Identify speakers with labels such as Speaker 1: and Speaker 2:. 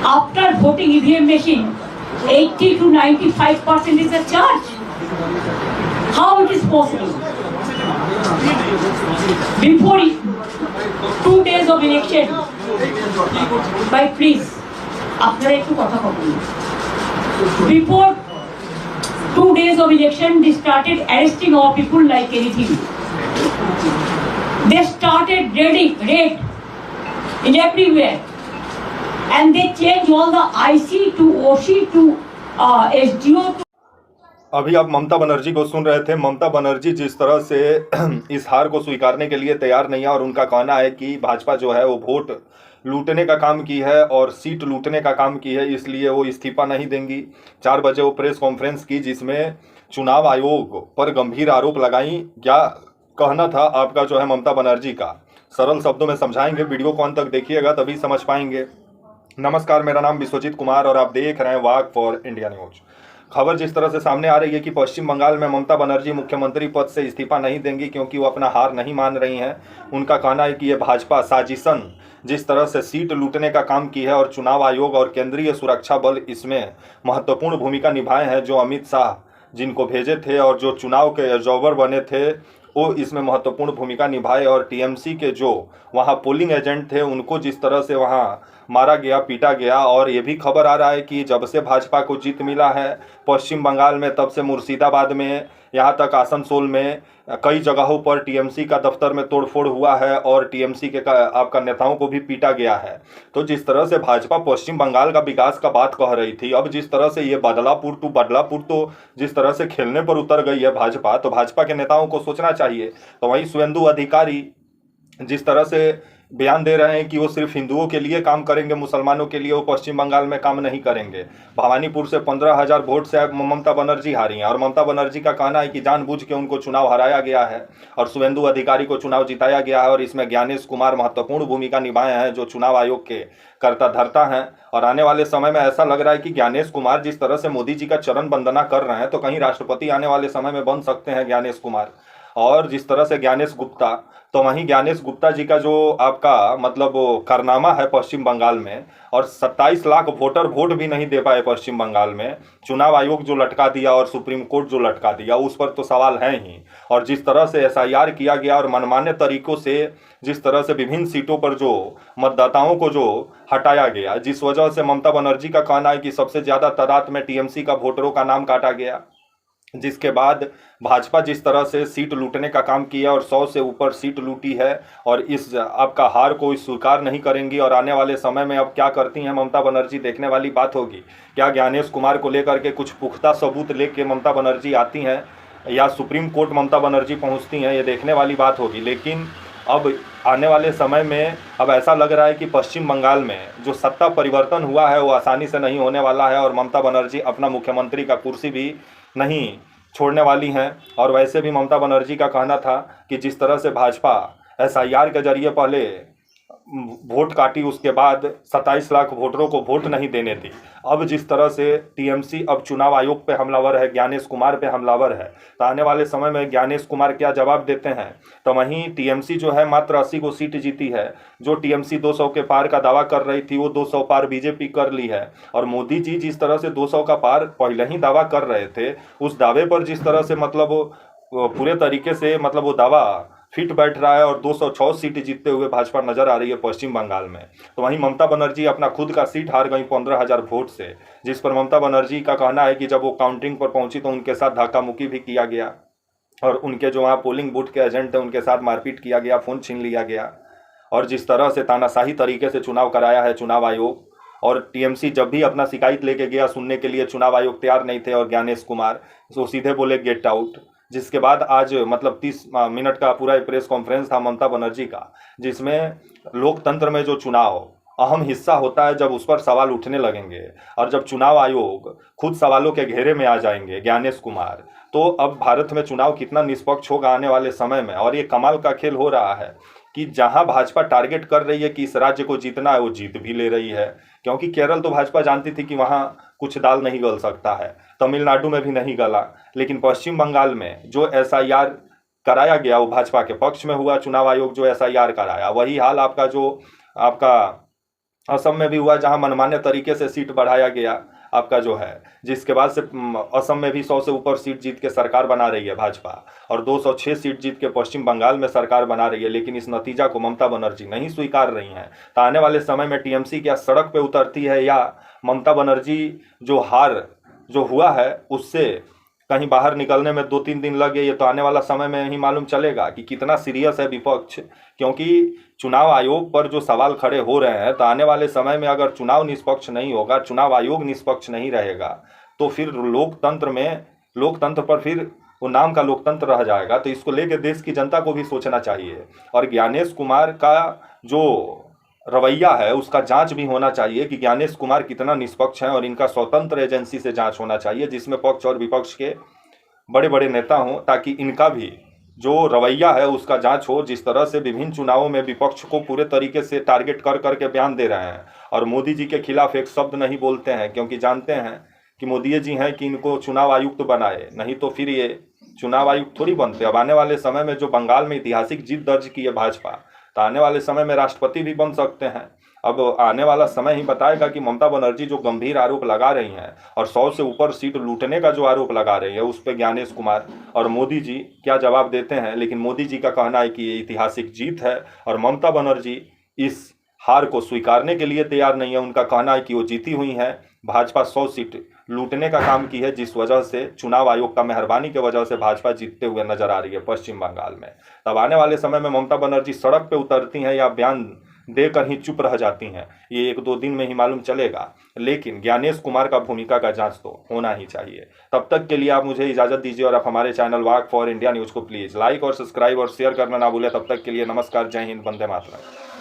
Speaker 1: After voting EVM machine, 80 to 95% is a charge. How it is possible? Before 2 days of election, by please, আপনারা একটু কথা বলুন। Before 2 days of election, they started arresting our people like anything. They started raid in everywhere, and they changed all the IC to OC to SDO.
Speaker 2: अभी आप ममता बनर्जी को सुन रहे थे। ममता बनर्जी जिस तरह से इस हार को स्वीकारने के लिए तैयार नहीं है और उनका कहना है कि भाजपा जो है वो वोट लूटने का काम की है और सीट लूटने का काम की है, इसलिए वो इस्तीफा नहीं देंगी। 4 बजे वो प्रेस कॉन्फ्रेंस की जिसमें चुनाव आयोग पर गंभीर आरोप लगाई। क्या कहना था आपका जो है ममता बनर्जी का, सरल शब्दों में समझाएंगे। वीडियो को अंत तक देखिएगा तभी समझ पाएंगे। नमस्कार, मेरा नाम विश्वजीत कुमार और आप देख रहे हैं वाक फॉर इंडिया न्यूज। खबर जिस तरह से सामने आ रही है कि पश्चिम बंगाल में ममता बनर्जी मुख्यमंत्री पद से इस्तीफा नहीं देंगी क्योंकि वो अपना हार नहीं मान रही हैं। उनका कहना है कि ये भाजपा साजिशन जिस तरह से सीट लूटने का काम की है और चुनाव आयोग और केंद्रीय सुरक्षा बल इसमें महत्वपूर्ण भूमिका निभाए हैं। जो अमित शाह जिनको भेजे थे और जो चुनाव के ऑब्जर्वर बने थे वो इसमें महत्वपूर्ण भूमिका निभाए, और टीएमसी के जो वहाँ पोलिंग एजेंट थे उनको जिस तरह से वहाँ मारा गया, पीटा गया। और ये भी खबर आ रहा है कि जब से भाजपा को जीत मिला है पश्चिम बंगाल में, तब से मुर्शिदाबाद में, यहाँ तक आसनसोल में कई जगहों पर टीएमसी का दफ्तर में तोड़फोड़ हुआ है और टीएमसी के आपका नेताओं को भी पीटा गया है। तो जिस तरह से भाजपा पश्चिम बंगाल का विकास का बात कह रही थी, अब जिस तरह से ये बदलापुर टू बदलापुर तो जिस तरह से खेलने पर उतर गई है भाजपा, तो भाजपा के नेताओं को सोचना चाहिए। तो वहीं शुवेंदु अधिकारी जिस तरह से बयान दे रहे हैं कि वो सिर्फ हिंदुओं के लिए काम करेंगे, मुसलमानों के लिए वो पश्चिम बंगाल में काम नहीं करेंगे। भवानीपुर से 15,000 वोट से ममता बनर्जी हारी हैं और ममता बनर्जी का कहना है कि जानबूझ के उनको चुनाव हराया गया है और शुवेंदु अधिकारी को चुनाव जिताया गया है और इसमें ज्ञानेश कुमार महत्वपूर्ण भूमिका निभाए हैं जो चुनाव आयोग के कर्ता धर्ता हैं। और आने वाले समय में ऐसा लग रहा है कि ज्ञानेश कुमार जिस तरह से मोदी जी का चरण वंदना कर रहे हैं तो कहीं राष्ट्रपति आने वाले समय में बन सकते हैं ज्ञानेश कुमार। और जिस तरह से ज्ञानेश गुप्ता, तो वहीं ज्ञानेश गुप्ता जी का जो आपका मतलब कारनामा है पश्चिम बंगाल में, और 27 लाख वोटर वोट भी नहीं दे पाए पश्चिम बंगाल में, चुनाव आयोग जो लटका दिया और सुप्रीम कोर्ट जो लटका दिया, उस पर तो सवाल है ही। और जिस तरह से एसआईआर किया गया और मनमाने तरीकों से जिस तरह से विभिन्न सीटों पर जो मतदाताओं को जो हटाया गया, जिस वजह से ममता बनर्जी का कहना है कि सबसे ज़्यादा तादाद में टीएमसी का वोटरों का नाम काटा गया, जिसके बाद भाजपा जिस तरह से सीट लूटने का काम किया और 100 से ऊपर सीट लूटी है और इस आपका हार को स्वीकार नहीं करेंगी। और आने वाले समय में अब क्या करती हैं ममता बनर्जी, देखने वाली बात होगी। क्या ज्ञानेश कुमार को लेकर के कुछ पुख्ता सबूत लेके ममता बनर्जी आती हैं या सुप्रीम कोर्ट ममता बनर्जी पहुंचती हैं, ये देखने वाली बात होगी। लेकिन अब आने वाले समय में अब ऐसा लग रहा है कि पश्चिम बंगाल में जो सत्ता परिवर्तन हुआ है वो आसानी से नहीं होने वाला है और ममता बनर्जी अपना मुख्यमंत्री का कुर्सी भी नहीं छोड़ने वाली हैं। और वैसे भी ममता बनर्जी का कहना था कि जिस तरह से भाजपा एसआईआर के जरिए पहले वोट काटी, उसके बाद 27 लाख वोटरों को वोट नहीं देने दी, अब जिस तरह से टीएमसी अब चुनाव आयोग पे हमलावर है, ज्ञानेश कुमार पे हमलावर है, तो आने वाले समय में ज्ञानेश कुमार क्या जवाब देते हैं। तो वहीं टीएमसी जो है मात्र 80 को सीट जीती है। जो टीएमसी 200 के पार का दावा कर रही थी वो 200 पार बीजेपी कर ली है। और मोदी जी जिस तरह से 200 का पार पहले ही दावा कर रहे थे, उस दावे पर जिस तरह से मतलब पूरे तरीके से मतलब वो दावा फिट बैठ रहा है और 206 सीट जीतते हुए भाजपा नजर आ रही है पश्चिम बंगाल में। तो वहीं ममता बनर्जी अपना खुद का सीट हार गई 15,000 वोट से, जिस पर ममता बनर्जी का कहना है कि जब वो काउंटिंग पर पहुंची तो उनके साथ धक्का मुक्की भी किया गया और उनके जो वहाँ पोलिंग बूथ के एजेंट थे उनके साथ मारपीट किया गया, फ़ोन छीन लिया गया। और जिस तरह से तानाशाही तरीके से चुनाव कराया है चुनाव आयोग, और टीएमसी जब भी अपना शिकायत लेके गया सुनने के लिए चुनाव आयोग तैयार नहीं थे और ज्ञानेश कुमार तो सीधे बोले गेट आउट। जिसके बाद आज मतलब 30 मिनट का पूरा प्रेस कॉन्फ्रेंस था ममता बनर्जी का, जिसमें लोकतंत्र में जो चुनाव अहम हिस्सा होता है जब उस पर सवाल उठने लगेंगे और जब चुनाव आयोग खुद सवालों के घेरे में आ जाएंगे ज्ञानेश कुमार, तो अब भारत में चुनाव कितना निष्पक्ष होगा आने वाले समय में। और ये कमाल का खेल हो रहा है कि जहां भाजपा टारगेट कर रही है कि इस राज्य को जीतना है वो जीत भी ले रही है, क्योंकि केरल तो भाजपा जानती थी कि वहां कुछ दाल नहीं गल सकता है, तमिलनाडु में भी नहीं गला, लेकिन पश्चिम बंगाल में जो एसआईआर कराया गया वो भाजपा के पक्ष में हुआ। चुनाव आयोग जो एसआईआर कराया, वही हाल आपका जो आपका असम में भी हुआ जहां मनमाने तरीके से सीट बढ़ाया गया आपका जो है, जिसके बाद से असम में भी 100 से ऊपर सीट जीत के सरकार बना रही है भाजपा, और 206 सीट जीत के पश्चिम बंगाल में सरकार बना रही है। लेकिन इस नतीजा को ममता बनर्जी नहीं स्वीकार रही हैं। तो आने वाले समय में टीएमसी क्या सड़क पे उतरती है, या ममता बनर्जी जो हार जो हुआ है उससे कहीं बाहर निकलने में 2-3 दिन लगे, ये तो आने वाला समय में ही मालूम चलेगा कि कितना सीरियस है विपक्ष। क्योंकि चुनाव आयोग पर जो सवाल खड़े हो रहे हैं, तो आने वाले समय में अगर चुनाव निष्पक्ष नहीं होगा, चुनाव आयोग निष्पक्ष नहीं रहेगा, तो फिर लोकतंत्र पर फिर वो नाम का लोकतंत्र रह जाएगा। तो इसको लेकर देश की जनता को भी सोचना चाहिए, और ज्ञानेश कुमार का जो रवैया है उसका जांच भी होना चाहिए कि ज्ञानेश कुमार कितना निष्पक्ष हैं, और इनका स्वतंत्र एजेंसी से जांच होना चाहिए जिसमें पक्ष और विपक्ष के बड़े बड़े नेता हों, ताकि इनका भी जो रवैया है उसका जांच हो। जिस तरह से विभिन्न चुनावों में विपक्ष को पूरे तरीके से टारगेट कर करके बयान दे रहे हैं, और मोदी जी के खिलाफ एक शब्द नहीं बोलते हैं, क्योंकि जानते हैं कि मोदी जी हैं कि इनको चुनाव आयुक्त बनाए, नहीं तो फिर ये चुनाव आयुक्त थोड़ी बनते। अब आने वाले समय में जो बंगाल में ऐतिहासिक जीत दर्ज की है भाजपा, तो आने वाले समय में राष्ट्रपति भी बन सकते हैं। अब आने वाला समय ही बताएगा कि ममता बनर्जी जो गंभीर आरोप लगा रही हैं, और 100 से ऊपर सीट लूटने का जो आरोप लगा रही है, उस पर ज्ञानेश कुमार और मोदी जी क्या जवाब देते हैं। लेकिन मोदी जी का कहना है कि ये ऐतिहासिक जीत है, और ममता बनर्जी इस हार को स्वीकारने के लिए तैयार नहीं है। उनका कहना है कि वो जीती हुई हैं, भाजपा 100 सीट लूटने का काम की है, जिस वजह से चुनाव आयोग का मेहरबानी की वजह से भाजपा जीतते हुए नजर आ रही है पश्चिम बंगाल में। तब आने वाले समय में ममता बनर्जी सड़क पे उतरती हैं या बयान देकर ही चुप रह जाती हैं, ये 1-2 दिन में ही मालूम चलेगा। लेकिन ज्ञानेश कुमार का भूमिका का जांच तो होना ही चाहिए। तब तक के लिए आप मुझे इजाज़त दीजिए, और आप हमारे channel walk for India news को प्लीज़ लाइक और सब्सक्राइब और शेयर करना ना भूलें। तब तक के लिए नमस्कार, जय हिंद, वंदे मातरम।